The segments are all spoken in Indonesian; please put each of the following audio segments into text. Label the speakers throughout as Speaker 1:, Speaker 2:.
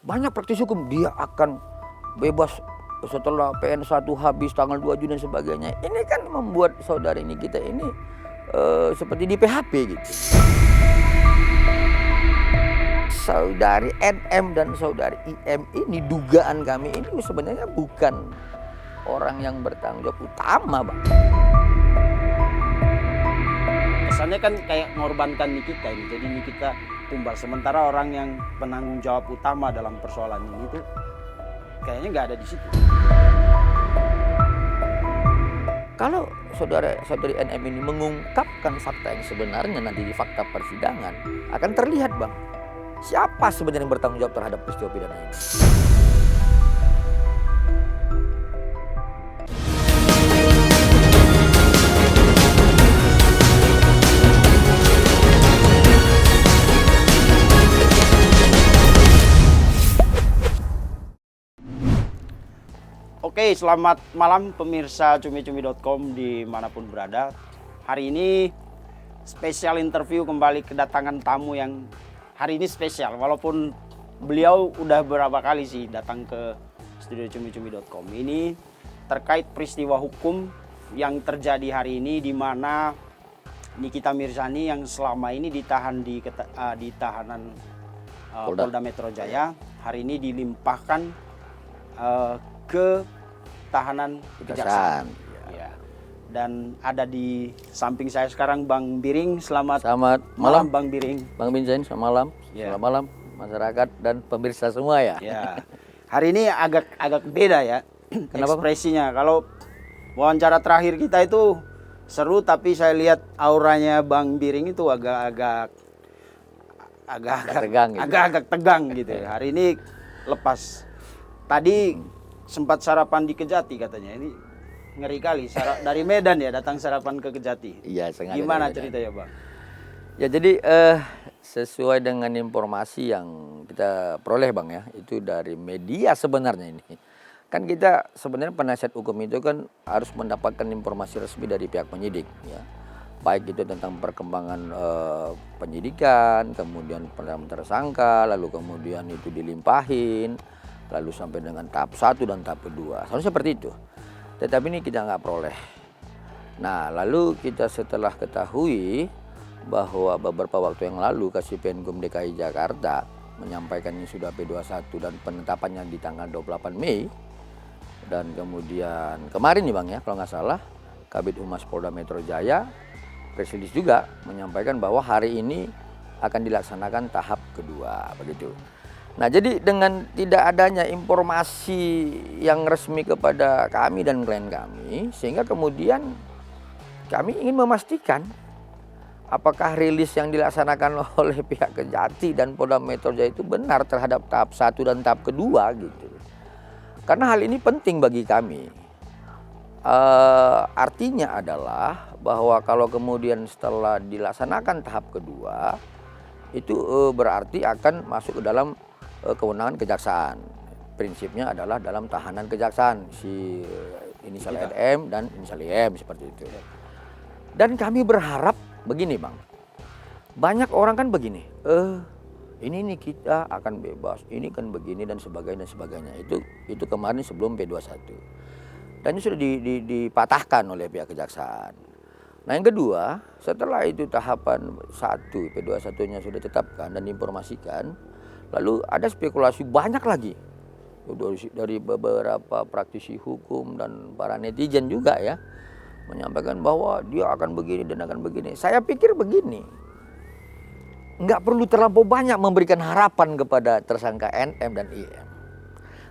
Speaker 1: banyak praktisi hukum dia akan bebas setelah PN1 habis tanggal 2 Juni dan sebagainya. Ini kan membuat saudara ini kita ini seperti di PHP gitu. Saudari NM dan saudari IM ini, dugaan kami ini sebenarnya bukan orang yang bertanggung jawab utama, Bang.
Speaker 2: Kesannya kan kayak mengorbankan Nikita ini. Jadi Nikita tumbal, sementara orang yang penanggung jawab utama dalam persoalan ini itu kayaknya nggak ada di situ.
Speaker 1: Kalau saudari NM ini mengungkapkan fakta yang sebenarnya nanti di fakta persidangan, akan terlihat, Bang, siapa sebenarnya yang bertanggung jawab terhadap peristiwa pidana ini.
Speaker 2: Oke, selamat malam pemirsa cumi-cumi.com dimanapun berada. Hari ini spesial interview, kembali kedatangan tamu yang hari ini spesial. Walaupun beliau udah berapa kali sih datang ke studio cumi-cumi.com. Ini terkait peristiwa hukum yang terjadi hari ini, di mana Nikita Mirzani yang selama ini ditahan di tahanan Polda Metro Jaya, hari ini dilimpahkan ke tahanan kejaksaan. Ya. Dan ada di samping saya sekarang Bang Biring. Selamat malam Bang Biring.
Speaker 1: Bang Vincent, selamat malam.
Speaker 2: Ya.
Speaker 1: Selamat malam masyarakat dan pemirsa semua ya.
Speaker 2: Ya. Hari ini agak beda ya.
Speaker 1: Kenapa,
Speaker 2: ekspresinya. Kalau wawancara terakhir kita itu seru, tapi saya lihat auranya Bang Biring itu agak
Speaker 1: tegang gitu.
Speaker 2: Agak tegang gitu. Hari ini lepas. Tadi sempat sarapan di Kejati katanya. Ini ngeri kali, dari Medan ya datang sarapan ke Kejati.
Speaker 1: Iya, sengaja.
Speaker 2: Gimana ceritanya, Bang?
Speaker 1: Ya, jadi sesuai dengan informasi yang kita peroleh, Bang, ya, itu dari media sebenarnya ini. Kan kita sebenarnya penasihat hukum itu kan harus mendapatkan informasi resmi dari pihak penyidik, ya. Baik itu tentang perkembangan penyidikan, kemudian penetapan tersangka, lalu kemudian itu dilimpahin, lalu sampai dengan tahap 1 dan tahap kedua. Seharusnya seperti itu. Tetapi ini kita nggak peroleh. Nah, lalu kita setelah ketahui bahwa beberapa waktu yang lalu Kasih Penkum DKI Jakarta menyampaikan ini sudah P21 dan penetapannya di tanggal 28 Mei. Dan kemudian kemarin nih, Bang, ya, kalau nggak salah Kabid Humas Polda Metro Jaya press release juga menyampaikan bahwa hari ini akan dilaksanakan tahap kedua, begitu. Nah, jadi dengan tidak adanya informasi yang resmi kepada kami dan klien kami, sehingga kemudian kami ingin memastikan apakah rilis yang dilaksanakan oleh pihak Kejati dan Polda Metro Jaya itu benar terhadap tahap 1 dan tahap kedua gitu. Karena hal ini penting bagi kami. Artinya adalah bahwa kalau kemudian setelah dilaksanakan tahap kedua, itu berarti akan masuk ke dalam kewenangan kejaksaan. Prinsipnya adalah dalam tahanan kejaksaan, si inisial NM dan inisial IM, seperti itu. Dan kami berharap begini, Bang. Banyak orang kan begini, ini kita akan bebas, ini kan begini dan sebagainya. Itu kemarin sebelum P21. Dan ini sudah dipatahkan oleh pihak kejaksaan. Nah, yang kedua, setelah itu tahapan 1 P21-nya sudah ditetapkan dan diinformasikan, lalu ada spekulasi banyak lagi dari beberapa praktisi hukum dan para netizen juga ya, menyampaikan bahwa dia akan begini dan akan begini. Saya pikir begini, nggak perlu terlampau banyak memberikan harapan kepada tersangka NM dan IM.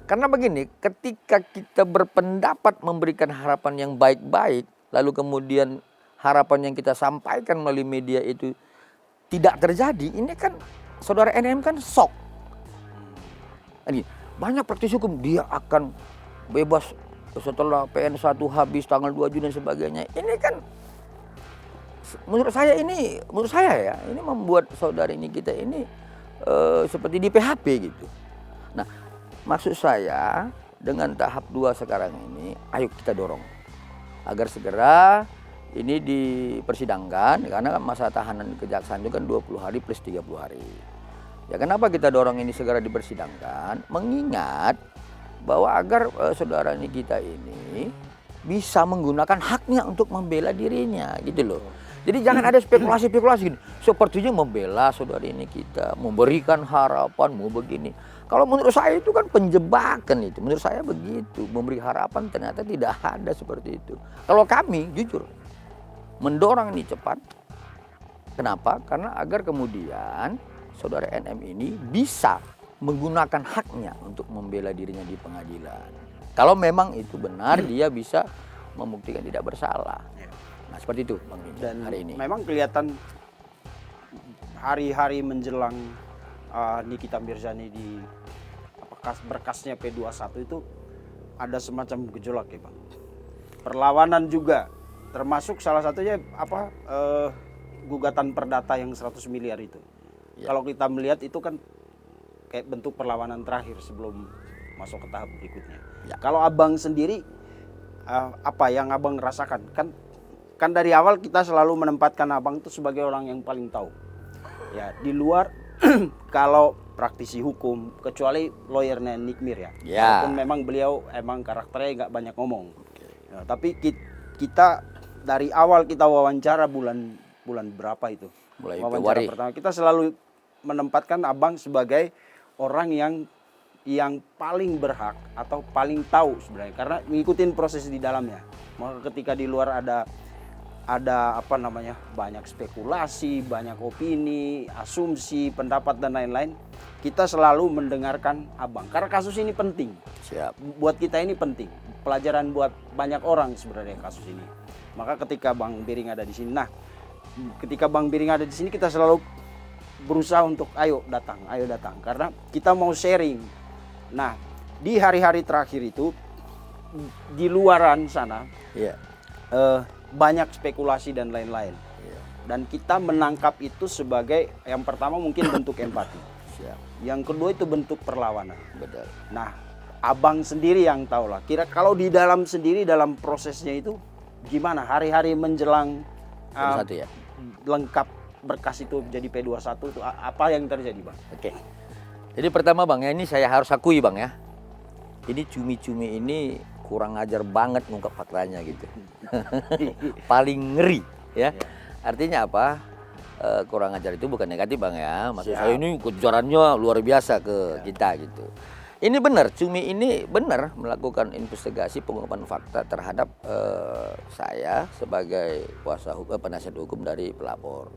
Speaker 1: Karena begini, ketika kita berpendapat memberikan harapan yang baik-baik, lalu kemudian harapan yang kita sampaikan melalui media itu tidak terjadi, ini kan saudara NM kan shock. Ini banyak praktisi hukum dia akan bebas setelah PN1 habis tanggal 2 Juni dan sebagainya. Ini kan menurut saya ya, ini membuat saudari ini kita ini seperti di PHP gitu. Nah, maksud saya dengan tahap 2 sekarang ini, ayo kita dorong agar segera ini dipersidangkan, karena masa tahanan kejaksaan itu kan 20 hari plus 30 hari. Ya kenapa kita dorong ini segera dipersidangkan? Mengingat bahwa agar saudara ini kita ini bisa menggunakan haknya untuk membela dirinya gitu loh. Jadi jangan ada spekulasi-spekulasi gini. Sepertinya membela saudara ini kita, memberikan harapan, mau begini. Kalau menurut saya itu kan penjebakan itu. Menurut saya begitu. Memberi harapan ternyata tidak ada seperti itu. Kalau kami jujur mendorong ini cepat. Kenapa? Karena agar kemudian saudara NM ini bisa menggunakan haknya untuk membela dirinya di pengadilan. Kalau memang itu benar, dia bisa membuktikan tidak bersalah. Nah seperti itu Bang Bin,
Speaker 2: Dan
Speaker 1: hari ini.
Speaker 2: memang kelihatan hari-hari menjelang Nikita Mirzani di berkasnya P21 itu ada semacam gejolak ya Bang. Perlawanan juga, termasuk salah satunya gugatan perdata yang 100 miliar itu.
Speaker 1: Ya.
Speaker 2: Kalau kita melihat itu kan kayak bentuk perlawanan terakhir sebelum masuk ke tahap berikutnya.
Speaker 1: Ya.
Speaker 2: Kalau Abang sendiri apa yang Abang rasakan? Kan dari awal kita selalu menempatkan Abang itu sebagai orang yang paling tahu. Ya, di luar kalau praktisi hukum, kecuali lawyernya Nick Mir ya.
Speaker 1: Ya.
Speaker 2: Walaupun memang beliau emang karakternya nggak banyak ngomong. Ya, tapi kita dari awal kita wawancara bulan berapa itu?
Speaker 1: Mulai
Speaker 2: Wawancara
Speaker 1: Februari.
Speaker 2: pertama kita selalu menempatkan Abang sebagai orang yang paling berhak atau paling tahu sebenarnya karena ngikutin proses di dalamnya. Maka ketika di luar ada banyak spekulasi, banyak opini, asumsi, pendapat dan lain-lain, kita selalu mendengarkan Abang karena kasus ini penting.
Speaker 1: Siap.
Speaker 2: Buat kita ini penting, pelajaran buat banyak orang sebenarnya kasus ini. Maka ketika Bang Biring ada di sini, ketika Bang Biring ada di sini kita selalu berusaha untuk ayo datang karena kita mau sharing. Nah, di hari-hari terakhir itu di luaran sana
Speaker 1: Iya.
Speaker 2: banyak spekulasi dan lain-lain.
Speaker 1: Iya.
Speaker 2: Dan kita menangkap itu sebagai yang pertama mungkin bentuk empati.
Speaker 1: Siap.
Speaker 2: Yang kedua itu bentuk perlawanan.
Speaker 1: Betul.
Speaker 2: Nah, Abang sendiri yang tahu lah. Kira kalau di dalam prosesnya itu gimana hari-hari menjelang
Speaker 1: Satu ya.
Speaker 2: lengkap berkas itu jadi P21 itu apa yang terjadi Bang?
Speaker 1: Oke. Jadi pertama Bang ya, ini saya harus akui Bang ya. Ini cumi-cumi ini kurang ajar banget ngungkap faktanya gitu. Paling ngeri ya. Artinya apa? Kurang ajar itu bukan negatif Bang ya. Maksud saya ini kejarannya luar biasa ke kita gitu. Ini benar, Cumi ini benar melakukan investigasi pengungkapan fakta terhadap saya sebagai kuasa hukum, penasihat hukum dari pelapor.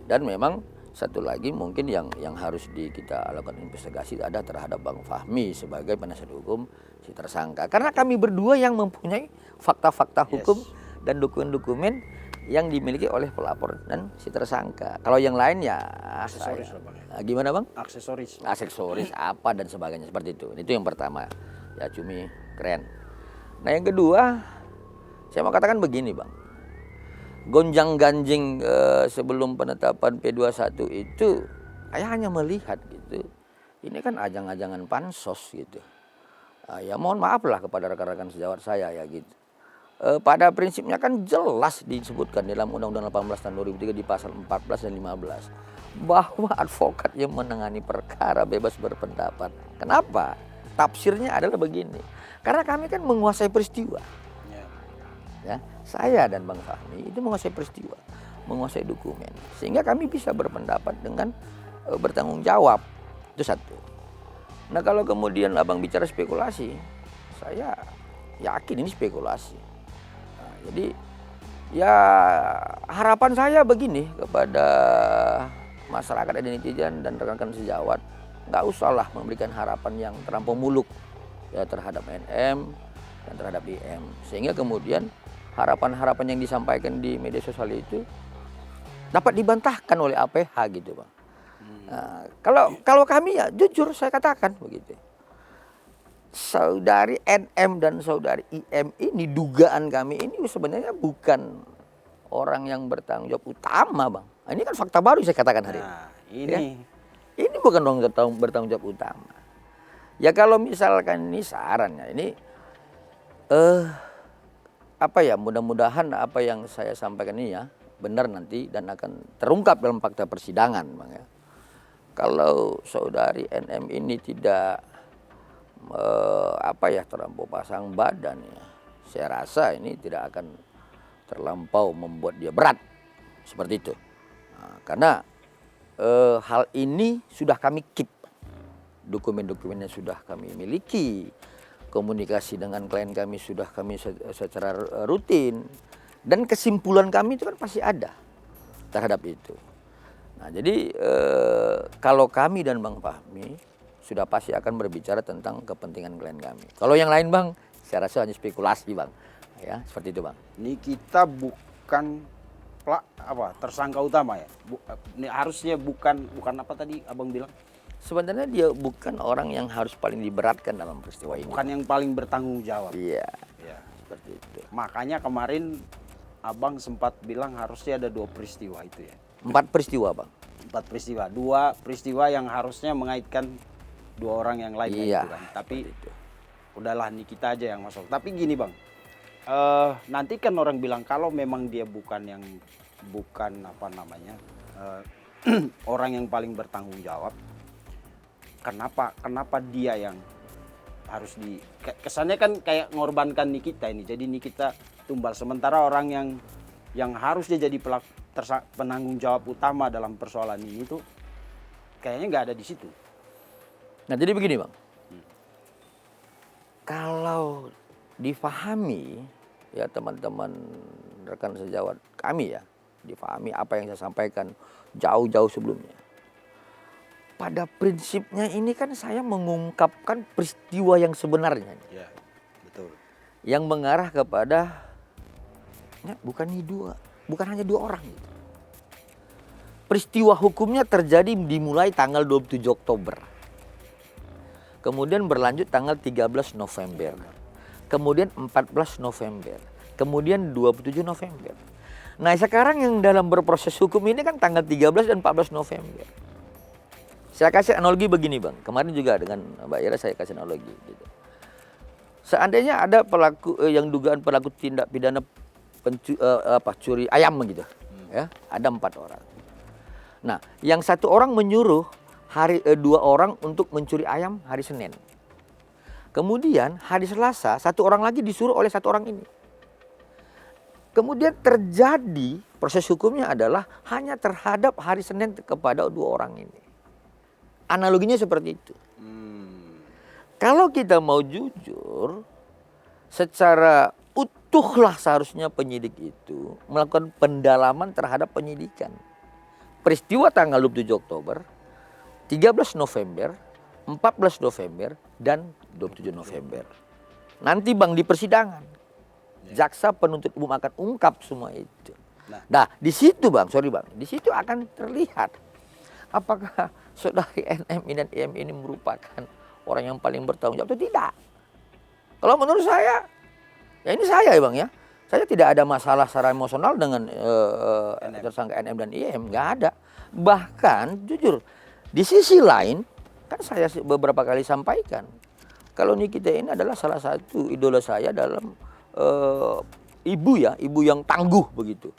Speaker 1: Dan memang satu lagi mungkin yang harus kita lakukan investigasi ada terhadap Bang Fahmi sebagai penasihat hukum si tersangka. Karena kami berdua yang mempunyai fakta-fakta hukum dan dokumen-dokumen yang dimiliki oleh pelapor dan si tersangka. Kalau yang lain ya
Speaker 2: Aksesoris lah, Bang.
Speaker 1: Gimana Bang?
Speaker 2: Aksesoris
Speaker 1: Apa dan sebagainya seperti itu. Itu yang pertama. Ya Cumi keren. Nah yang kedua, saya mau katakan begini Bang. Gonjang-ganjing sebelum penetapan P21 itu saya hanya melihat gitu. Ini kan ajang-ajangan pansos gitu. Ya mohon maaf lah kepada rekan-rekan sejawat saya ya gitu. Pada prinsipnya kan jelas disebutkan dalam Undang-Undang 18 tahun 2003 di pasal 14 dan 15 bahwa advokat yang menangani perkara bebas berpendapat. Kenapa? Tafsirnya adalah begini. Karena kami kan menguasai peristiwa. Ya, saya dan Bang Fahmi itu menguasai peristiwa, menguasai dokumen, sehingga kami bisa berpendapat dengan bertanggung jawab. Itu satu. Nah kalau kemudian abang bicara spekulasi, saya yakin ini spekulasi. Nah, jadi ya harapan saya begini kepada masyarakat dan netizen dan rekan-rekan sejawat, nggak usahlah memberikan harapan yang terlampau muluk ya terhadap NM dan terhadap IM, sehingga kemudian harapan-harapan yang disampaikan di media sosial itu dapat dibantahkan oleh APH gitu Bang. Nah, kalau kami ya jujur saya katakan begitu. Saudari NM dan saudari IM ini dugaan kami ini sebenarnya bukan orang yang bertanggung jawab utama Bang. Nah, ini kan fakta baru yang saya katakan hari ini. Ya? Ini bukan orang bertanggung jawab utama. Ya kalau misalkan ini sarannya ini mudah-mudahan apa yang saya sampaikan ini ya benar nanti dan akan terungkap dalam fakta persidangan Bang ya. kalau saudari NM ini tidak terlampau pasang badan ya, saya rasa ini tidak akan terlampau membuat dia berat seperti itu. Nah, karena hal ini sudah kami keep, dokumen-dokumennya sudah kami miliki, komunikasi dengan klien kami sudah kami secara rutin, dan kesimpulan kami itu kan pasti ada terhadap itu. Nah, jadi kalau kami dan Bang Fahmi sudah pasti akan berbicara tentang kepentingan klien kami. Kalau yang lain Bang, saya rasa hanya spekulasi Bang, ya seperti itu Bang.
Speaker 2: Ini kita bukan tersangka utama ya. Ini harusnya bukan apa tadi Abang bilang?
Speaker 1: Sebenarnya dia bukan orang yang harus paling diberatkan dalam peristiwa ini.
Speaker 2: Bukan yang paling bertanggung jawab.
Speaker 1: Iya,
Speaker 2: Ya.
Speaker 1: seperti itu.
Speaker 2: Makanya kemarin Abang sempat bilang harusnya ada 2 peristiwa itu ya.
Speaker 1: 4 peristiwa Bang.
Speaker 2: 4 peristiwa. 2 peristiwa yang harusnya mengaitkan 2 orang yang lain
Speaker 1: Iya,
Speaker 2: itu kan. Tapi
Speaker 1: itu.
Speaker 2: udahlah nih kita aja yang masuk. Tapi gini Bang, nanti kan orang bilang kalau memang dia bukan orang yang paling bertanggung jawab, kenapa dia yang harus kesannya kan kayak ngorbankan Nikita ini. Jadi Nikita tumbal, sementara orang yang harusnya jadi penanggung jawab utama dalam persoalan ini tuh kayaknya nggak ada di situ.
Speaker 1: Nah, jadi begini Bang. Kalau difahami ya teman-teman rekan sejawat kami ya, difahami apa yang saya sampaikan jauh-jauh sebelumnya. Pada prinsipnya ini kan saya mengungkapkan peristiwa yang sebenarnya.
Speaker 2: Ya, betul.
Speaker 1: Yang mengarah kepada bukan hanya 2 orang gitu. Peristiwa hukumnya terjadi dimulai tanggal 27 Oktober. Kemudian berlanjut tanggal 13 November. Kemudian 14 November. Kemudian 27 November. Nah, sekarang yang dalam berproses hukum ini kan tanggal 13 dan 14 November. Saya kasih analogi begini Bang. Kemarin juga dengan Mbak Ira saya kasih analogi gitu. Seandainya ada pelaku yang dugaan pelaku tindak pidana curi ayam gitu. Ya, ada 4 orang. Nah, yang 1 orang menyuruh 2 orang untuk mencuri ayam hari Senin. Kemudian hari Selasa 1 orang lagi disuruh oleh 1 orang ini. Kemudian terjadi proses hukumnya adalah hanya terhadap hari Senin kepada 2 orang ini. Analoginya seperti itu. Kalau kita mau jujur, secara utuhlah seharusnya penyidik itu melakukan pendalaman terhadap penyidikan. Peristiwa tanggal 27 Oktober, 13 November, 14 November, dan 27 November. Nanti Bang di persidangan, jaksa penuntut umum akan ungkap semua itu. Nah, di situ Bang, di situ akan terlihat apakah saudari NM dan IM ini merupakan orang yang paling bertanggung jawab atau tidak. Kalau menurut saya, ya ini saya ya Bang ya, saya tidak ada masalah secara emosional dengan tersangka NM dan IM, nggak ada. Bahkan jujur, di sisi lain, kan saya beberapa kali sampaikan, kalau Nikita ini adalah salah satu idola saya dalam ibu yang tangguh begitu.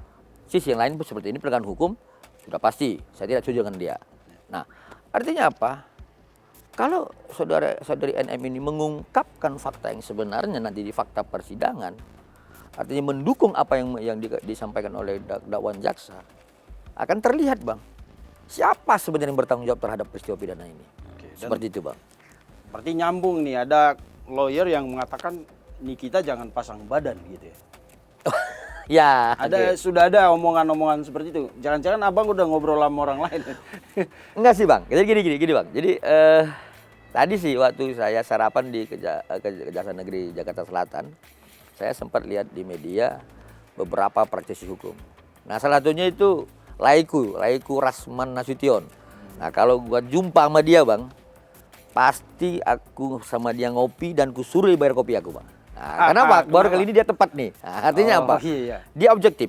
Speaker 1: Sisi yang lain seperti ini penegakan hukum, sudah pasti saya tidak setuju dengan dia. Nah, artinya apa? Kalau saudari NM ini mengungkapkan fakta yang sebenarnya nanti di fakta persidangan, artinya mendukung apa yang disampaikan oleh dakwaan jaksa, akan terlihat Bang, siapa sebenarnya yang bertanggung jawab terhadap peristiwa pidana ini. Seperti itu Bang.
Speaker 2: Berarti nyambung nih, ada lawyer yang mengatakan Nikita jangan pasang badan gitu ya.
Speaker 1: Ya,
Speaker 2: sudah ada omongan-omongan seperti itu. Jangan-jangan Abang udah ngobrol sama orang lain.
Speaker 1: Enggak sih Bang. Jadi gini Bang. Jadi tadi sih waktu saya sarapan di Kejaksaan Negeri Jakarta Selatan, saya sempat lihat di media beberapa praktisi hukum. Nah, salah satunya itu Laiku Rasman Nasution. Nah, kalau gua jumpa sama dia Bang, pasti aku sama dia ngopi dan kusuruh bayar kopi aku Bang. Nah, kenapa? Baru kali ini dia tepat nih. Nah, artinya apa?
Speaker 2: Iya.
Speaker 1: Dia objektif.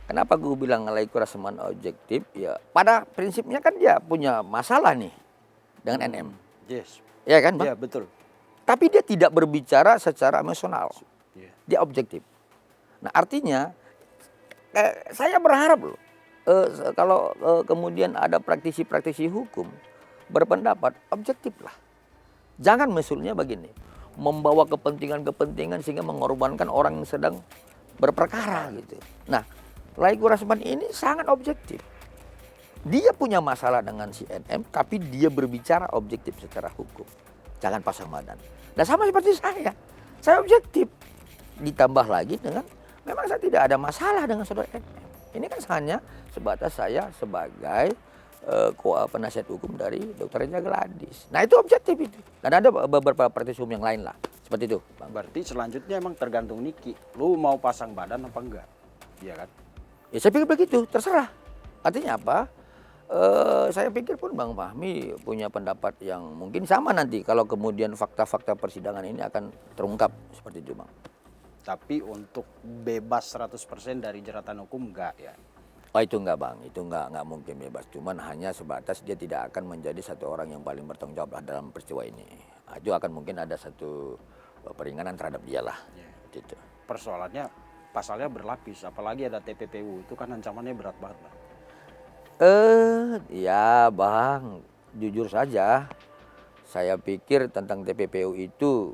Speaker 1: Kenapa gue bilang Laiku Rasman objektif? Ya, pada prinsipnya kan dia punya masalah nih dengan NM.
Speaker 2: Yes.
Speaker 1: Ya kan Bang?
Speaker 2: Iya, betul.
Speaker 1: Tapi dia tidak berbicara secara emosional.
Speaker 2: Yeah.
Speaker 1: Dia objektif. Nah, artinya saya berharap loh kalau kemudian ada praktisi-praktisi hukum berpendapat objektif lah. Jangan maksudnya begini, membawa kepentingan-kepentingan sehingga mengorbankan orang yang sedang berperkara gitu. Nah, Laiku Rasman ini sangat objektif. Dia punya masalah dengan si NM, tapi dia berbicara objektif secara hukum. Jangan pasang badan. Nah, sama seperti saya objektif. Ditambah lagi dengan memang saya tidak ada masalah dengan saudara NM. Ini kan hanya sebatas saya sebagai penasihat hukum dari Dr. Anja Gladys. Nah, itu objektif itu. Dan ada beberapa praktisi hukum yang lain lah. Seperti itu, Bang.
Speaker 2: Berarti selanjutnya emang tergantung Niki. Lu mau pasang badan apa enggak? Iya kan?
Speaker 1: Ya saya pikir begitu, terserah. Artinya apa? Saya pikir pun Bang Fahmi punya pendapat yang mungkin sama nanti kalau kemudian fakta-fakta persidangan ini akan terungkap seperti itu, Bang.
Speaker 2: Tapi untuk bebas 100% dari jeratan hukum enggak ya?
Speaker 1: Oh, itu enggak, Bang, itu enggak mungkin bebas. Cuman hanya sebatas dia tidak akan menjadi satu orang yang paling bertanggung jawab dalam peristiwa ini. Nah, itu akan mungkin ada satu peringanan terhadap dia lah.
Speaker 2: Ya.
Speaker 1: Gitu.
Speaker 2: Persoalannya pasalnya berlapis, apalagi ada TPPU, itu kan ancamannya berat banget, Bang.
Speaker 1: Ya Bang, jujur saja, saya pikir tentang TPPU itu,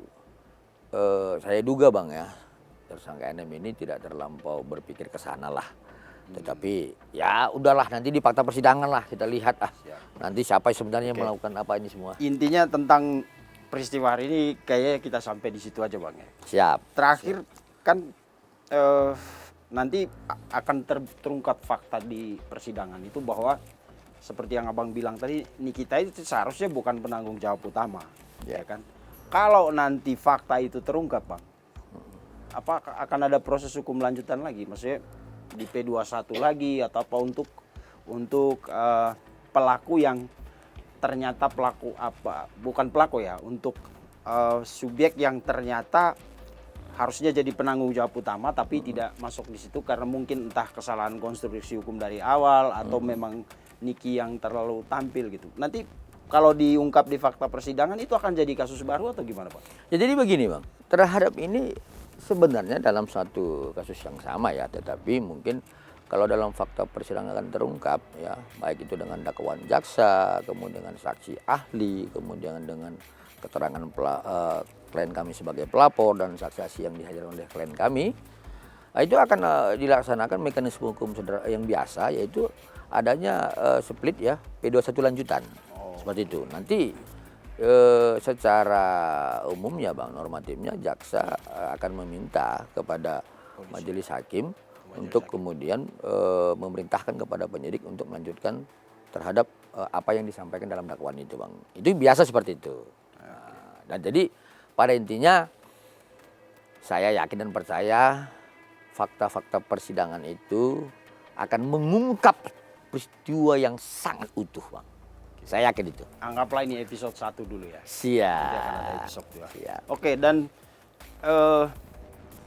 Speaker 1: saya duga Bang ya, tersangka NM ini tidak terlampau berpikir ke sana lah. Tetapi ya udahlah, nanti di fakta persidangan lah kita lihat nanti siapa sebenarnya melakukan apa ini semua.
Speaker 2: Intinya tentang peristiwa hari ini kayaknya kita sampai di situ aja Bang ya.
Speaker 1: Siap.
Speaker 2: Terakhir kan nanti akan terungkap fakta di persidangan itu bahwa seperti yang Abang bilang tadi, Nikita itu seharusnya bukan penanggung jawab utama, ya kan? Kalau nanti fakta itu terungkap, Bang, apa akan ada proses hukum lanjutan lagi? Maksudnya di P21 lagi atau apa untuk pelaku yang ternyata pelaku apa? Bukan pelaku ya, untuk subjek yang ternyata harusnya jadi penanggung jawab utama tapi tidak masuk di situ karena mungkin entah kesalahan konstruksi hukum dari awal atau memang Niki yang terlalu tampil gitu. Nanti kalau diungkap di fakta persidangan itu akan jadi kasus baru atau gimana, Pak?
Speaker 1: Ya, jadi begini Bang, terhadap ini sebenarnya dalam satu kasus yang sama ya, tetapi mungkin kalau dalam fakta persidangan akan terungkap ya, baik itu dengan dakwaan jaksa, kemudian dengan saksi ahli, kemudian dengan keterangan klien kami sebagai pelapor dan saksi-saksi yang dihadirkan oleh klien kami, itu akan dilaksanakan mekanisme hukum yang biasa, yaitu adanya split ya, P21 lanjutan. Seperti itu. Nanti secara umumnya Bang, normatifnya jaksa akan meminta kepada majelis hakim untuk kemudian memerintahkan kepada penyidik untuk melanjutkan terhadap apa yang disampaikan dalam dakwaan itu Bang. Itu biasa seperti itu. Dan jadi pada intinya saya yakin dan percaya fakta-fakta persidangan itu akan mengungkap peristiwa yang sangat utuh Bang. Saya yakin itu.
Speaker 2: Anggaplah ini episode 1 dulu ya.
Speaker 1: Siap.
Speaker 2: Nanti akan ada episode 2.
Speaker 1: Siap.
Speaker 2: Oke, dan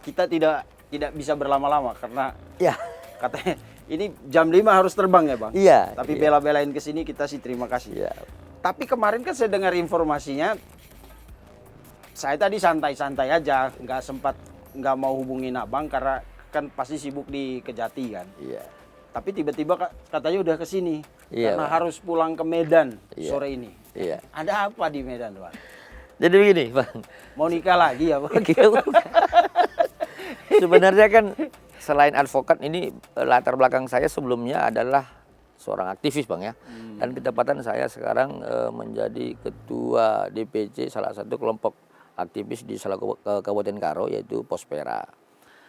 Speaker 2: kita tidak bisa berlama-lama karena
Speaker 1: Ya.
Speaker 2: katanya ini jam 5 harus terbang ya Bang?
Speaker 1: Iya.
Speaker 2: Tapi
Speaker 1: iya.
Speaker 2: bela-belain ke sini kita sih terima kasih.
Speaker 1: Iya.
Speaker 2: Tapi kemarin kan saya dengar informasinya, saya tadi santai-santai aja, nggak mau hubungin Abang karena kan pasti sibuk di Kejati kan.
Speaker 1: Iya.
Speaker 2: Tapi tiba-tiba katanya udah ke sini
Speaker 1: Iya,
Speaker 2: karena
Speaker 1: Bang.
Speaker 2: harus pulang ke Medan
Speaker 1: Iya.
Speaker 2: sore ini.
Speaker 1: Iya.
Speaker 2: Ada apa di Medan, Bang?
Speaker 1: Jadi begini Bang.
Speaker 2: Mau nikah lagi ya, Bang?
Speaker 1: Sebenarnya kan selain advokat ini latar belakang saya sebelumnya adalah seorang aktivis Bang ya. Dan ketepatan saya sekarang menjadi ketua DPC salah satu kelompok aktivis di Kabupaten Karo yaitu Pospera.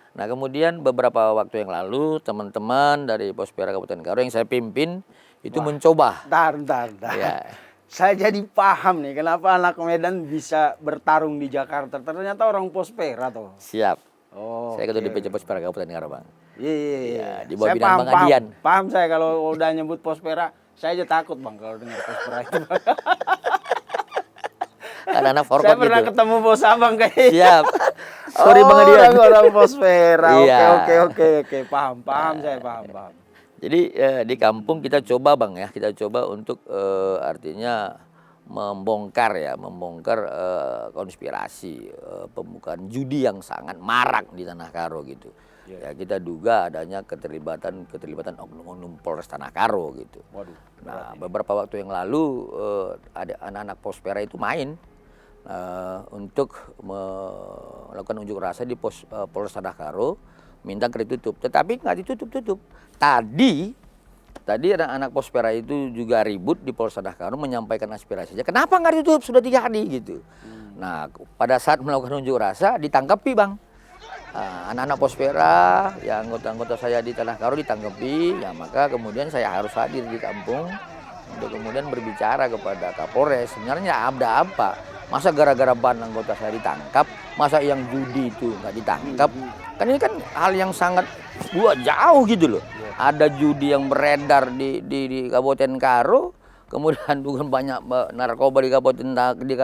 Speaker 1: Nah kemudian beberapa waktu yang lalu teman-teman dari Pospera Kabupaten Karo yang saya pimpin itu mencoba.
Speaker 2: Bentar.
Speaker 1: Ya.
Speaker 2: Saya jadi paham nih kenapa anak Medan bisa bertarung di Jakarta. Ternyata orang Pospera tuh.
Speaker 1: Siap.
Speaker 2: Oh,
Speaker 1: Saya ketua DPC Pospera Kabupaten Karo Bang.
Speaker 2: Iya.
Speaker 1: di bawah
Speaker 2: Saya
Speaker 1: bidang Bang Adian.
Speaker 2: Paham saya kalau udah nyebut Pospera, saya aja takut Bang kalau dengar Pospera itu.
Speaker 1: Anak-anak forkot
Speaker 2: Saya pernah
Speaker 1: gitu.
Speaker 2: ketemu bos Abang kayaknya.
Speaker 1: Siap. Sorry Bang Adian.
Speaker 2: Orang Pospera.
Speaker 1: Iya.
Speaker 2: Oke. Paham. Saya paham.
Speaker 1: Jadi di kampung kita coba Bang ya, kita coba untuk artinya membongkar konspirasi pembukaan judi yang sangat marak di Tanah Karo gitu. Ya kita duga adanya keterlibatan oknum-oknum Polres Tanah Karo gitu.
Speaker 2: Waduh.
Speaker 1: Nah, beberapa waktu yang lalu ada anak-anak Pospera itu main untuk melakukan unjuk rasa di Polres Tanah Karo, minta ditutup. Tetapi nggak ditutup-tutup. Tadi anak-anak Pospera itu juga ribut di Polres Tanah Karo menyampaikan aspirasinya. Kenapa nggak ditutup? Sudah 3 hari gitu. Nah, pada saat melakukan unjuk rasa ditangkapi, Bang. Anak-anak Pospera, ya anggota-anggota saya di Tanah Karo ditanggapi, ya maka kemudian saya harus hadir di kampung untuk kemudian berbicara kepada Kapolres. Sebenarnya ada apa? Masa gara-gara ban anggota saya ditangkap, masa yang judi itu nggak ditangkap? Kan ini kan hal yang sangat jauh gitu loh. Ada judi yang beredar di Kabupaten Karo, kemudian bukan banyak narkoba di Kabupaten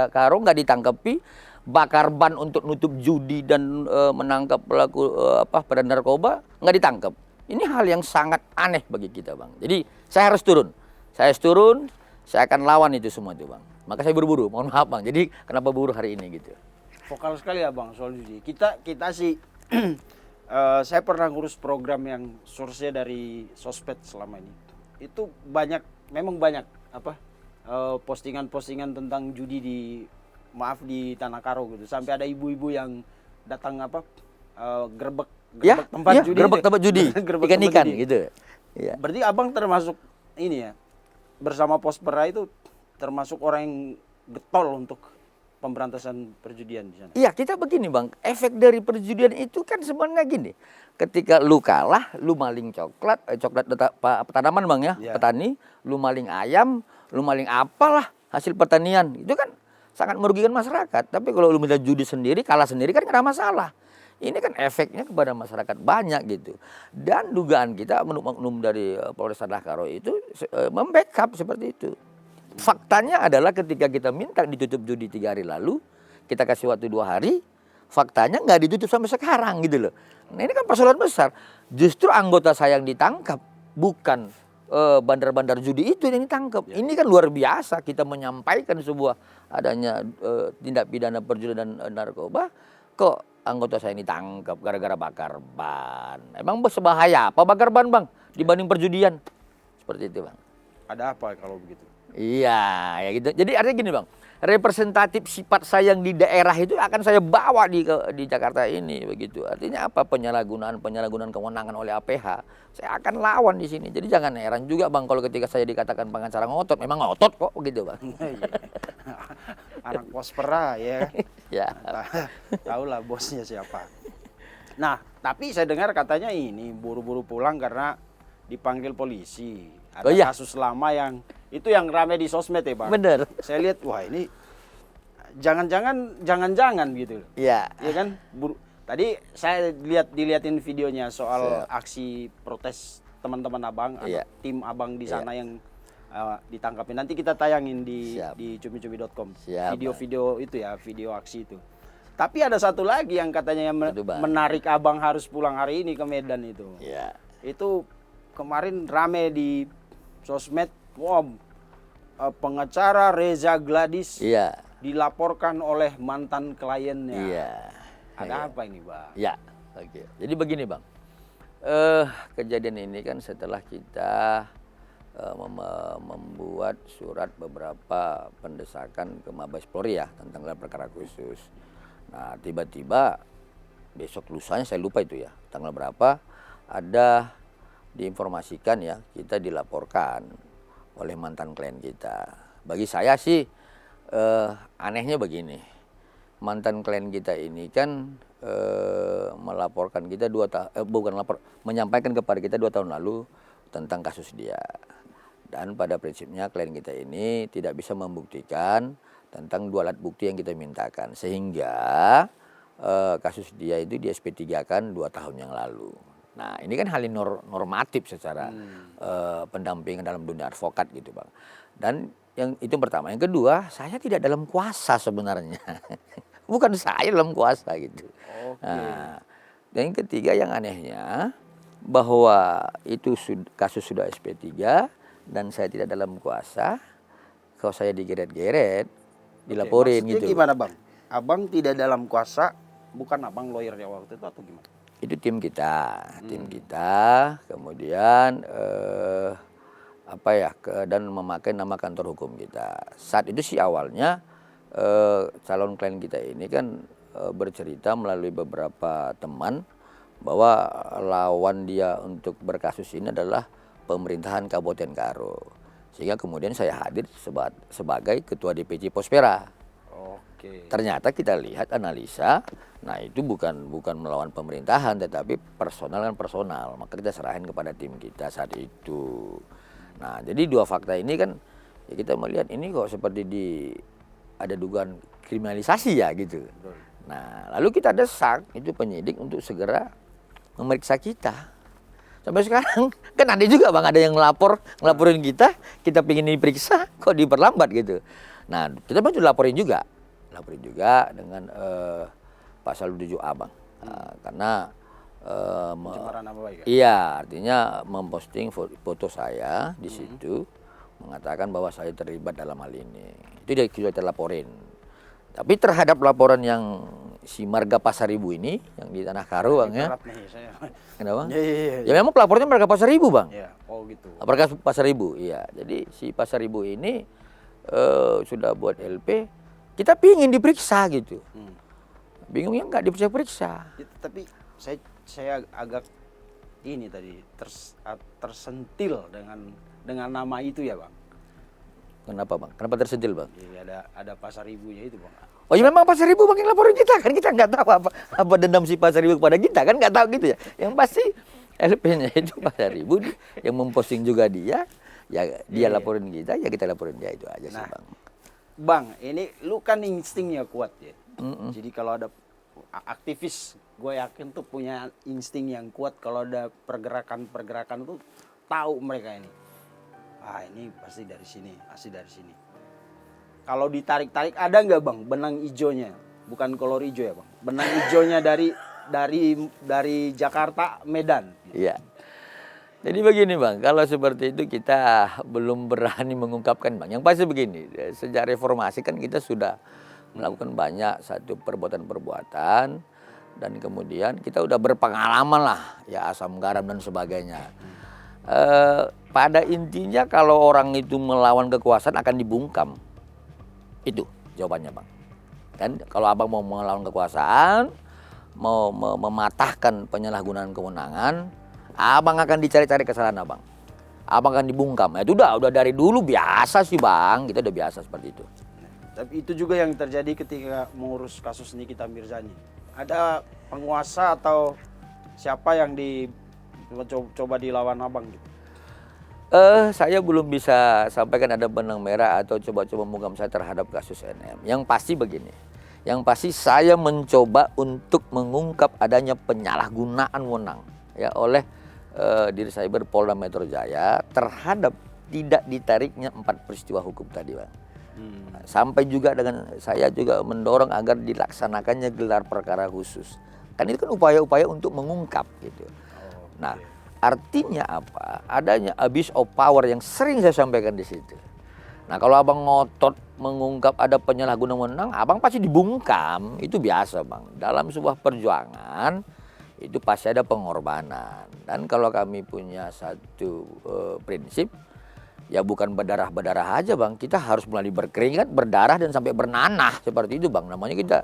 Speaker 1: Karo nggak ditangkapi. Bakar ban untuk nutup judi dan menangkap pelaku pada narkoba nggak ditangkap. Ini hal yang sangat aneh bagi kita, Bang. Jadi saya harus turun. Saya akan lawan itu semua itu, Bang. Maka saya buru-buru. Mohon maaf, Bang. Jadi kenapa buru hari ini gitu?
Speaker 2: Vokal sekali ya, Bang, soal judi. Kita sih saya pernah ngurus program yang source-nya dari sosmed selama ini. Itu memang banyak postingan-postingan tentang judi di Tanah Karo gitu. Sampai ada ibu-ibu yang datang gerbek tempat judi.
Speaker 1: Gerbek tempat judi. Ikan-ikan gitu. Ya.
Speaker 2: Berarti Abang termasuk ini ya. Bersama Pospera itu termasuk orang yang getol untuk pemberantasan perjudian di sana.
Speaker 1: Iya, kita begini, Bang. Efek dari perjudian itu kan sebenarnya gini. Ketika lu kalah, lu maling coklat tanaman, Bang ya, petani, lu maling ayam, lu maling apalah hasil pertanian. Itu kan sangat merugikan masyarakat. Tapi kalau lu minta judi sendiri, kalah sendiri kan nggak ada masalah. Ini kan efeknya kepada masyarakat banyak gitu. Dan dugaan kita oknum dari Polres Tanah Karo itu membackup seperti itu. Faktanya adalah ketika kita minta ditutup judi 3 hari lalu, kita kasih waktu 2 hari, faktanya nggak ditutup sampai sekarang gitu loh. Nah ini kan persoalan besar. Justru anggota saya yang ditangkap, bukan bandar-bandar judi itu yang ditangkap. Ini kan luar biasa, kita menyampaikan sebuah adanya tindak pidana perjudian dan narkoba, kok anggota saya ini ditangkap gara-gara bakar ban. Emang sebahaya apa bakar ban, Bang, dibanding perjudian? Seperti itu, Bang.
Speaker 2: Ada apa kalau begitu?
Speaker 1: Iya, ya gitu. Jadi artinya gini, Bang, representatif sifat saya yang di daerah itu akan saya bawa di Jakarta ini begitu. Artinya apa? Penyalahgunaan kewenangan oleh APH. Saya akan lawan di sini. Jadi jangan heran juga, Bang, kalau ketika saya dikatakan pengacara ngotot, memang ngotot kok begitu, Bang.
Speaker 2: Anak Pospera ya.
Speaker 1: Ya.
Speaker 2: Tahu lah bosnya siapa. Nah, tapi saya dengar katanya ini buru-buru pulang karena dipanggil polisi. Ada kasus lama yang ramai di sosmed ya, Bang.
Speaker 1: Bener.
Speaker 2: Saya lihat, wah ini jangan-jangan gitu.
Speaker 1: Iya.
Speaker 2: Iya kan? Tadi saya dilihatin videonya soal aksi protes teman-teman Abang, tim Abang di sana yang ditangkapin. Nanti kita tayangin di cumi-cumi.com. Video-video itu ya, video aksi itu. Tapi ada satu lagi yang katanya yang menarik Abang harus pulang hari ini ke Medan itu.
Speaker 1: Iya.
Speaker 2: Itu kemarin rame di sosmed, pengacara Reza Gladys dilaporkan oleh mantan kliennya.
Speaker 1: Iya.
Speaker 2: Ada apa ini, Bang?
Speaker 1: Ya, oke. Jadi begini, Bang. Kejadian ini kan setelah kita membuat surat beberapa pendesakan ke Mabes Polri ya tentang gelar perkara khusus. Nah, tiba-tiba besok lusanya saya lupa itu ya, tanggal berapa ada diinformasikan ya, kita dilaporkan oleh mantan klien kita. Bagi saya sih anehnya begini, mantan klien kita ini kan melaporkan kita menyampaikan kepada kita 2 tahun lalu tentang kasus dia. Dan pada prinsipnya klien kita ini tidak bisa membuktikan tentang 2 alat bukti yang kita mintakan, sehingga kasus dia itu di SP3 kan 2 tahun yang lalu. Nah ini kan hal yang normatif secara pendampingan dalam dunia advokat gitu, Bang. Dan yang itu pertama. Yang kedua, saya tidak dalam kuasa sebenarnya. Bukan saya dalam kuasa gitu. Nah, dan yang ketiga yang anehnya bahwa itu kasus sudah SP3 dan saya tidak dalam kuasa. Kalau saya digeret-geret, dilaporin gitu.
Speaker 2: Gimana, Bang? Abang tidak dalam kuasa, bukan Abang lawyernya waktu itu atau gimana?
Speaker 1: Itu tim kita, kemudian dan memakai nama kantor hukum kita. Saat itu sih awalnya calon klien kita ini kan bercerita melalui beberapa teman bahwa lawan dia untuk berkasus ini adalah pemerintahan Kabupaten Karo. Sehingga kemudian saya hadir sebagai ketua DPC Pospera.
Speaker 2: Oke.
Speaker 1: Ternyata kita lihat analisa, nah itu bukan melawan pemerintahan tetapi personal kan personal. Maka kita serahin kepada tim kita saat itu. Nah, jadi dua fakta ini kan ya kita melihat ini kok seperti ada dugaan kriminalisasi ya gitu.
Speaker 2: Betul.
Speaker 1: Nah, lalu kita desak itu penyidik untuk segera memeriksa kita. Sampai sekarang kan ada juga Bang, ada yang ngelaporin kita pingin diperiksa kok diperlambat gitu. Nah, kita pun sudah laporin juga dengan pasal 7A Bang. Karena
Speaker 2: Pencemaran nama baik.
Speaker 1: iya, artinya memposting foto saya di situ mengatakan bahwa saya terlibat dalam hal ini. Itu dia sudah terlaporin. Tapi terhadap laporan yang si Marga Pasaribu ini yang di Tanah Karo Bang ya.
Speaker 2: Berat nih saya.
Speaker 1: Kenapa?
Speaker 2: Iya.
Speaker 1: Ya memang pelapornya Marga Pasaribu Bang.
Speaker 2: Iya, oh gitu.
Speaker 1: Marga Pasaribu, iya. Jadi si Pasaribu ini sudah buat LP, kita pingin diperiksa gitu. Bingungnya nggak diperiksa.
Speaker 2: Tapi saya agak ini tadi tersentil dengan nama itu ya Bang.
Speaker 1: Kenapa Bang? Kenapa tersentil Bang?
Speaker 2: Jadi ada pasar ibunya itu Bang.
Speaker 1: Oh ya memang Pasaribu makin laporin kita kan, kita nggak tahu apa dendam si Pasaribu kepada kita kan, nggak tahu gitu ya. Yang pasti LP-nya itu Pasaribu yang memposting juga dia, ya dia laporin kita, ya kita laporin dia, itu aja sih Bang.
Speaker 2: Bang, ini lu kan instingnya kuat ya. Jadi kalau ada aktivis, gue yakin tuh punya insting yang kuat. Kalau ada pergerakan tuh tahu mereka ini. Ini pasti dari sini, pasti dari sini. Kalau ditarik-tarik ada nggak Bang benang hijaunya? Bukan kolor hijau ya Bang. Benang hijaunya dari Jakarta Medan.
Speaker 1: Iya. Jadi begini Bang, kalau seperti itu kita belum berani mengungkapkan Bang. Yang pasti begini, sejak reformasi kan kita sudah melakukan banyak satu perbuatan-perbuatan dan kemudian kita udah berpengalaman lah ya, asam garam dan sebagainya. Pada intinya kalau orang itu melawan kekuasaan akan dibungkam. Itu jawabannya Bang. Dan kalau Abang mau melawan kekuasaan, mau mematahkan penyalahgunaan kewenangan, Abang akan dicari-cari kesalahan Abang. Abang akan dibungkam. Itu udah dari dulu biasa sih Bang, kita udah biasa seperti itu.
Speaker 2: Tapi itu juga yang terjadi ketika mengurus kasus Nikita Mirzani. Ada penguasa atau siapa yang coba dilawan Abang gitu?
Speaker 1: Saya belum bisa sampaikan ada benang merah atau coba-coba membungkam saya terhadap kasus NM. Yang pasti begini, yang pasti saya mencoba untuk mengungkap adanya penyalahgunaan wewenang ya oleh Dir Cyber Polda Metro Jaya terhadap tidak ditariknya 4 peristiwa hukum tadi Bang. Sampai juga dengan saya juga mendorong agar dilaksanakannya gelar perkara khusus. Kan itu kan upaya-upaya untuk mengungkap gitu. Nah, artinya apa? Adanya abuse of power yang sering saya sampaikan di situ. Nah, kalau Abang ngotot mengungkap ada penyalahgunaan wewenang, Abang pasti dibungkam. Itu biasa Bang. Dalam sebuah perjuangan itu pasti ada pengorbanan. Dan kalau kami punya satu prinsip, ya bukan berdarah-berdarah aja Bang. Kita harus mulai berkeringat, berdarah dan sampai bernanah seperti itu Bang. Namanya kita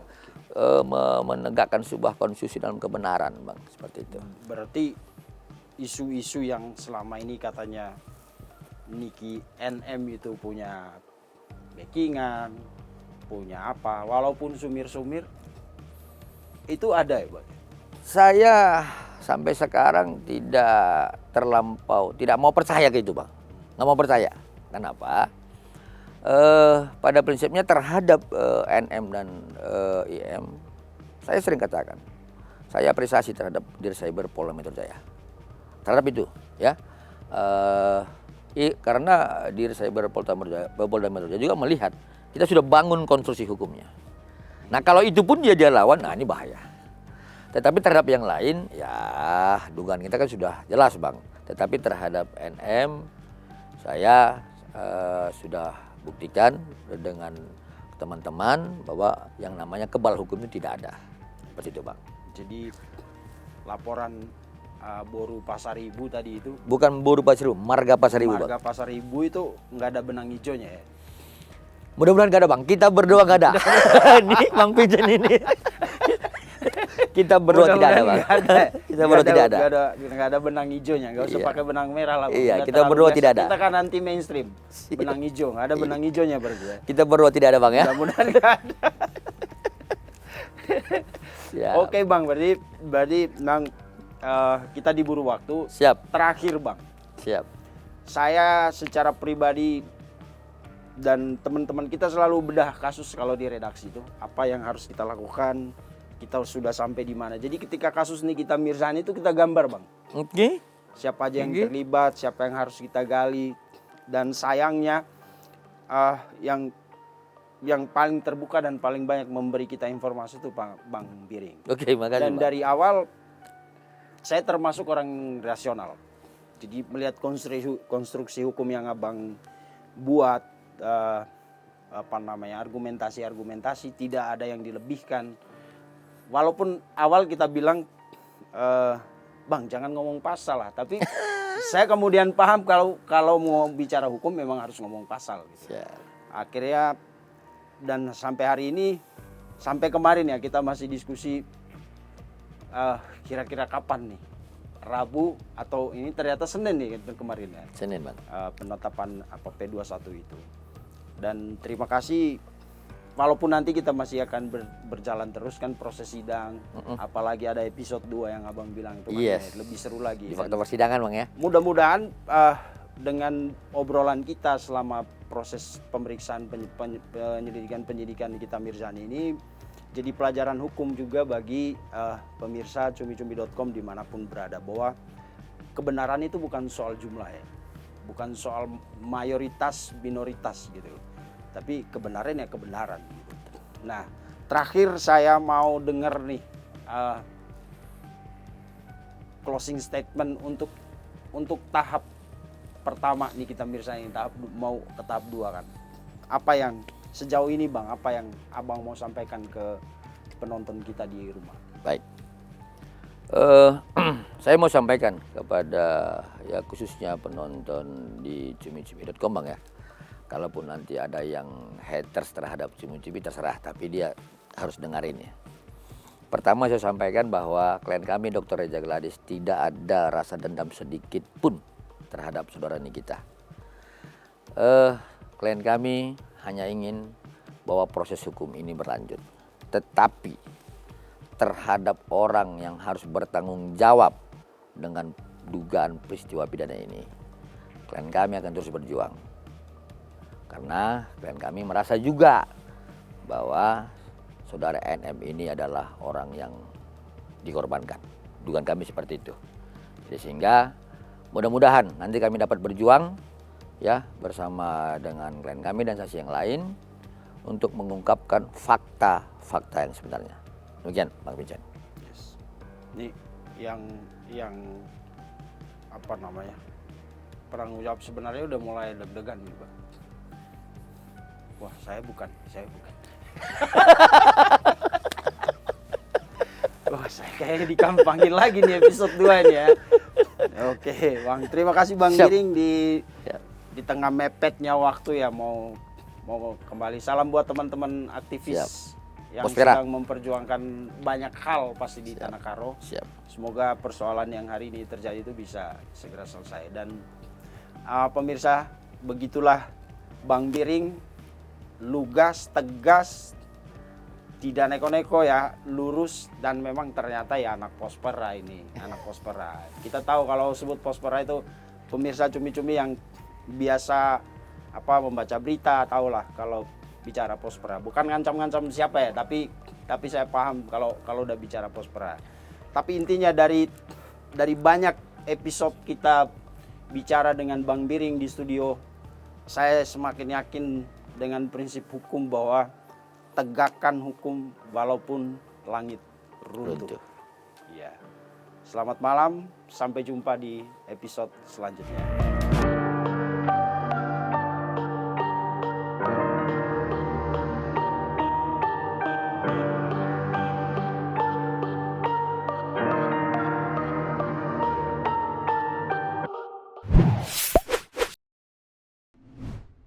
Speaker 1: menegakkan sebuah konstitusi dalam kebenaran Bang. Seperti itu.
Speaker 2: Berarti isu-isu yang selama ini katanya Niki NM itu punya backingan, punya apa, walaupun sumir-sumir itu ada ya Bang?
Speaker 1: Saya sampai sekarang tidak mau percaya gitu Bang. Nggak mau percaya. Kenapa? Pada prinsipnya terhadap NM dan IM, saya sering katakan, saya apresiasi terhadap Dir Cyber Polda Metro Jaya. Terhadap itu ya, karena Dir Cyber Polda Metro Jaya juga melihat kita sudah bangun konstruksi hukumnya. Nah kalau itu pun dia lawan, nah ini bahaya. Tetapi terhadap yang lain ya dugaan kita kan sudah jelas Bang. Tetapi terhadap NM saya sudah buktikan dengan teman-teman bahwa yang namanya kebal hukum itu tidak ada. Seperti itu Bang.
Speaker 2: Jadi laporan Boru Pasar Ibu tadi itu.
Speaker 1: Bukan Boru Pasar Ibu, Marga Pasar Ibu, Bang.
Speaker 2: Marga Pasar Ibu itu nggak ada benang hijaunya ya.
Speaker 1: Mudah-mudahan nggak ada, Bang. Kita berdua nggak ada. Nih Bang Pijen ini. Kita berdua tidak ada, Bang. Kita berdua tidak ada.
Speaker 2: Nggak ada benang hijaunya. Nggak usah
Speaker 1: Iya.
Speaker 2: pakai benang merah lah. Bang.
Speaker 1: Iya,
Speaker 2: Nggak
Speaker 1: kita
Speaker 2: terlalu
Speaker 1: berdua
Speaker 2: biasa.
Speaker 1: tidak ada.
Speaker 2: Kita kan anti mainstream. Benang hijau, nggak ada benang hijaunya berarti ya.
Speaker 1: Kita berdua tidak ada, Bang ya.
Speaker 2: Mudah-mudahan nggak ada.
Speaker 1: Siap.
Speaker 2: Oke Bang, berarti Bang kita diburu waktu.
Speaker 1: Siap.
Speaker 2: Terakhir Bang,
Speaker 1: Siap.
Speaker 2: saya secara pribadi dan teman-teman kita selalu bedah kasus kalau di redaksi itu apa yang harus kita lakukan, kita sudah sampai di mana. Jadi ketika kasus ini kita mirsani itu kita gambar Bang,
Speaker 1: Oke.
Speaker 2: siapa aja yang
Speaker 1: Oke.
Speaker 2: terlibat, siapa yang harus kita gali. Dan sayangnya yang paling terbuka dan paling banyak memberi kita informasi itu Bang Biring.
Speaker 1: Oke, makasih,
Speaker 2: Dan
Speaker 1: Bang.
Speaker 2: dari awal saya termasuk orang rasional. Jadi melihat konstruksi hukum yang Abang buat, argumentasi tidak ada yang dilebihkan. Walaupun awal kita bilang, Bang jangan ngomong pasal lah. Tapi saya kemudian paham kalau mau bicara hukum memang harus ngomong pasal. Gitu.
Speaker 1: Siap.
Speaker 2: Akhirnya dan sampai hari ini, sampai kemarin ya kita masih diskusi kira-kira kapan nih, Rabu atau ini ternyata Senin nih kemarin ya,
Speaker 1: Senin, Bang.
Speaker 2: penetapan P21 itu. Dan terima kasih, walaupun nanti kita masih akan berjalan terus kan proses sidang, apalagi ada episode 2 yang Abang bilang itu
Speaker 1: Yes.
Speaker 2: lebih seru lagi.
Speaker 1: Di
Speaker 2: Dan
Speaker 1: fakta persidangan, Bang ya.
Speaker 2: mudah-mudahan dengan obrolan kita selama proses pemeriksaan penyidikan Nikita Mirzani ini jadi pelajaran hukum juga bagi pemirsa cumi-cumi.com dimanapun berada, bahwa kebenaran itu bukan soal jumlah ya, bukan soal mayoritas minoritas gitu, tapi kebenaran ya kebenaran gitu. Nah terakhir saya mau dengar nih closing statement untuk tahap pertama nih kita Mirzani, mau ke tahap 2 kan. Apa yang sejauh ini Bang, apa yang Abang mau sampaikan ke penonton kita di rumah?
Speaker 1: Baik. Saya mau sampaikan kepada ya khususnya penonton di cumi-cumi.com Bang ya. Kalaupun nanti ada yang haters terhadap cumi-cumi terserah, tapi dia harus dengerin ya. Pertama saya sampaikan bahwa klien kami Dr. Reza Gladys tidak ada rasa dendam sedikit pun terhadap saudara Nikita. Klien kami hanya ingin bahwa proses hukum ini berlanjut. Tetapi terhadap orang yang harus bertanggung jawab dengan dugaan peristiwa pidana ini, klien kami akan terus berjuang. Karena klien kami merasa juga bahwa saudara NM ini adalah orang yang dikorbankan. Dugaan kami seperti itu. Jadi sehingga mudah-mudahan nanti kami dapat berjuang ya bersama dengan klien kami dan saksi yang lain untuk mengungkapkan fakta-fakta yang sebenarnya. Demikian Bang Pijen.
Speaker 2: Yes. Ini yang apa namanya, penanggung jawab sebenarnya udah mulai deg-degan nih Bang. Wah saya bukan. Wah saya kayaknya dikampangin lagi nih episode 2 ini ya. Oke Bang, terima kasih Bang Giring di tengah mepetnya waktu ya mau kembali. Salam buat teman-teman aktivis yang
Speaker 1: Pospera.
Speaker 2: sedang memperjuangkan banyak hal pasti di Tanah Karo.
Speaker 1: Siap.
Speaker 2: Semoga persoalan yang hari ini terjadi itu bisa segera selesai. Dan pemirsa, begitulah Bang Giring, lugas, tegas, tidak neko-neko ya, lurus, dan memang ternyata ya anak Pospera ini, anak Pospera. Kita tahu kalau sebut Pospera itu pemirsa cumi-cumi yang biasa membaca berita, tahulah kalau bicara Pospera. Bukan ngancam-ngancam siapa ya, tapi saya paham kalau udah bicara Pospera. Tapi intinya dari banyak episode kita bicara dengan Bang Biring di studio, saya semakin yakin dengan prinsip hukum bahwa tegakkan hukum walaupun langit runtuh. Ya. Selamat malam, sampai jumpa di episode selanjutnya.